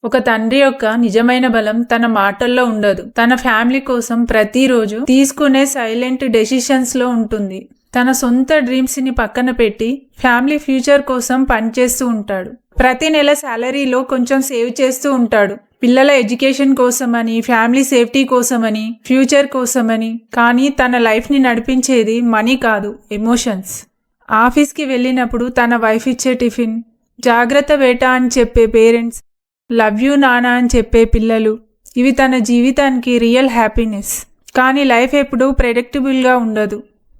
ఒక తండ్రి యొక్క నిజమైన బలం తన మాటల్లో ఉండదు, తన ఫ్యామిలీ కోసం ప్రతిరోజు తీసుకునే సైలెంట్ డెసిషన్స్ లో ఉంటుంది. తన సొంత డ్రీమ్స్ ని పక్కన పెట్టి ఫ్యామిలీ ఫ్యూచర్ కోసం పనిచేస్తూ ఉంటాడు. ప్రతి నెల శాలరీలో కొంచెం సేవ్ చేస్తూ ఉంటాడు. పిల్లల ఎడ్యుకేషన్ కోసమని, ఫ్యామిలీ సేఫ్టీ కోసమని, ఫ్యూచర్ కోసమని. కానీ తన లైఫ్ ని నడిపించేది మనీ కాదు, ఎమోషన్స్. ఆఫీస్కి వెళ్ళినప్పుడు తన వైఫ్ ఇచ్చే టిఫిన్, జాగ్రత్త బేటా అని చెప్పే పేరెంట్స్, లవ్ యూ నానా అని చెప్పే పిల్లలు, ఇవి తన జీవితానికి రియల్ హ్యాపీనెస్. కానీ లైఫ్ ఎప్పుడూ ప్రెడిక్టబుల్గా ఉండదు.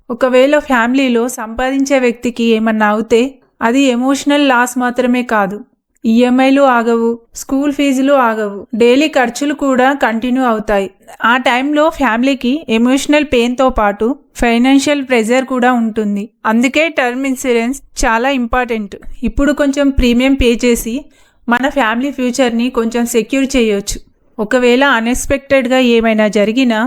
ఒకవేళ ఫ్యామిలీలో సంపాదించే వ్యక్తికి ఏమన్నా అవుతే అది ఎమోషనల్ లాస్ మాత్రమే కాదు, ఈఎంఐలు ఆగవు, స్కూల్ ఫీజులు ఆగవు, డైలీ ఖర్చులు కూడా కంటిన్యూ అవుతాయి. ఆ టైంలో ఫ్యామిలీకి ఎమోషనల్ పెయిన్తో పాటు ఫైనాన్షియల్ ప్రెజర్ కూడా ఉంటుంది. అందుకే టర్మ్ ఇన్సూరెన్స్ చాలా ఇంపార్టెంట్. ఇప్పుడు కొంచెం ప్రీమియం పే చేసి మన ఫ్యామిలీ ఫ్యూచర్ని కొంచెం సెక్యూర్ చేయొచ్చు. ఒకవేళ అన్ఎక్స్పెక్టెడ్గా ఏమైనా జరిగినా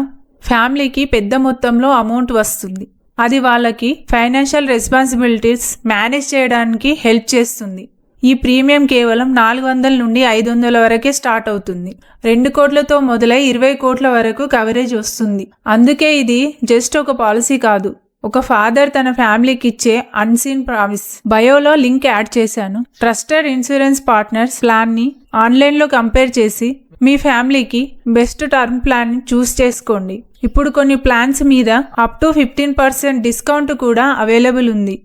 ఫ్యామిలీకి పెద్ద మొత్తంలో అమౌంట్ వస్తుంది. అది వాళ్ళకి ఫైనాన్షియల్ రెస్పాన్సిబిలిటీస్ మేనేజ్ చేయడానికి హెల్ప్ చేస్తుంది. ఈ ప్రీమియం కేవలం 400 నుండి 500 వరకే స్టార్ట్ అవుతుంది. 2 కోట్లతో మొదలై 20 కోట్ల వరకు కవరేజ్ వస్తుంది. అందుకే ఇది జస్ట్ ఒక పాలసీ కాదు, ఒక ఫాదర్ తన ఫ్యామిలీకి ఇచ్చే అన్సీన్ ప్రామిస్. బయోలో లింక్ యాడ్ చేశాను. ట్రస్టెడ్ ఇన్సూరెన్స్ పార్ట్నర్స్ ప్లాన్ని ఆన్లైన్లో కంపేర్ చేసి మీ ఫ్యామిలీకి బెస్ట్ టర్మ్ ప్లాన్ చూస్ చేసుకోండి. ఇప్పుడు కొన్ని ప్లాన్స్ మీద అప్ టు 15% డిస్కౌంట్ కూడా అవైలబుల్ ఉంది.